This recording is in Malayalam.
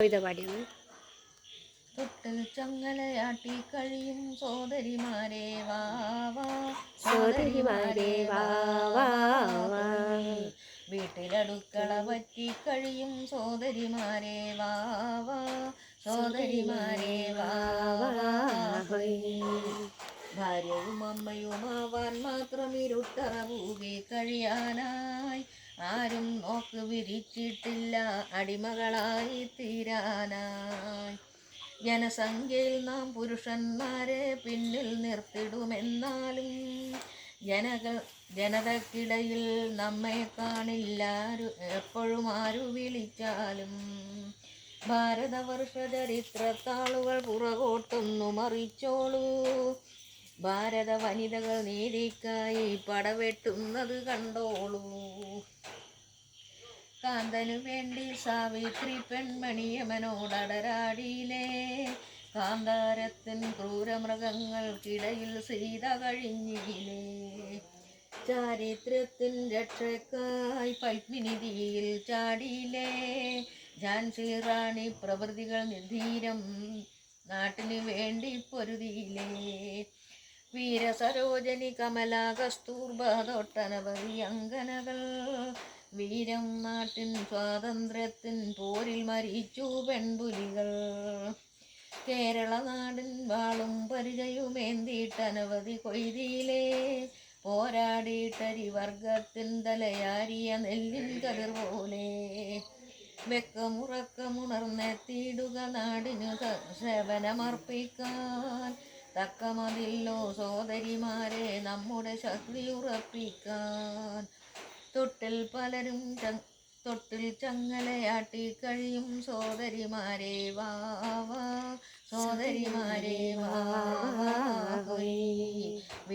പാടിയാണ്. തൊട്ടിൽ ചങ്ങലയാട്ടി കഴിയും സോദരിമാരെ വാവാ, സോദരിമാരെ വാവാ, വീട്ടിലടുക്കള പറ്റി കഴിയും സോദരിമാരെ വാവാ, സോദരിമാരെ വാവാ. ഭാര്യയും അമ്മയുമാവാൻ മാത്രം ഇരുട്ടറ പൂകെ കഴിയാനായി ആരും നോക്ക് വിരിച്ചിട്ടില്ല അടിമകളായി തീരാനായി. ജനസംഖ്യയിൽ നാം പുരുഷന്മാരെ പിന്നിൽ നിർത്തിടുമെന്നാലും ജനതക്കിടയിൽ നമ്മെ കാണില്ല എപ്പോഴും ആരു വിളിച്ചാലും. ഭാരതവർഷ ചരിത്രത്താളുകൾ പുറകോട്ടൊന്നു മറിച്ചോളൂ, ഭാരത വനിതകൾ നീതിക്കായി പടവെട്ടുന്നത് കണ്ടോളൂ. കാന്തനു വേണ്ടി സാവിത്രി പെൺമണി യമനോടടരാടിയിലേ, കാന്താരത്തിൻ ക്രൂരമൃഗങ്ങൾക്കിടയിൽ സീത കഴിഞ്ഞില്ലേ. ചാരിത്രത്തിൻ രക്ഷയ്ക്കായി പത്മിനിധിയിൽ ചാടിയില്ലേ, ഝാൻസി റാണി പ്രവൃത്തികൾ ധീരം നാട്ടിന് വേണ്ടി പൊരുതിയില്ലേ. വീരസരോജനി കമല കസ്തൂർബ തൊട്ടനവധി അങ്കനകൾ വീരം നാട്ടിൻ സ്വാതന്ത്ര്യത്തിൻ പോരിൽ മരിച്ചു പെൺപുലികൾ. കേരള നാടിൻ വാളും പരിചയുമേന്തിയിട്ടനവധി കൊയ്തിയിലേ, പോരാടിയിട്ടരി വർഗത്തിൻ തലയാരിയ നെല്ലിൻ കതിർ പോലെ. വെക്കമുറക്കമുണർന്നെത്തിയിടുക നാടിനു സേവനമർപ്പിക്കാൻ, തക്കമതില്ലോ സോദരിമാരെ നമ്മുടെ ശക്തി ഉറപ്പിക്കാൻ. തൊട്ടിൽ ചങ്ങലയാട്ടി കഴിയും സോദരിമാരെ വാവാ, സോദരിമാരെ വാവാ.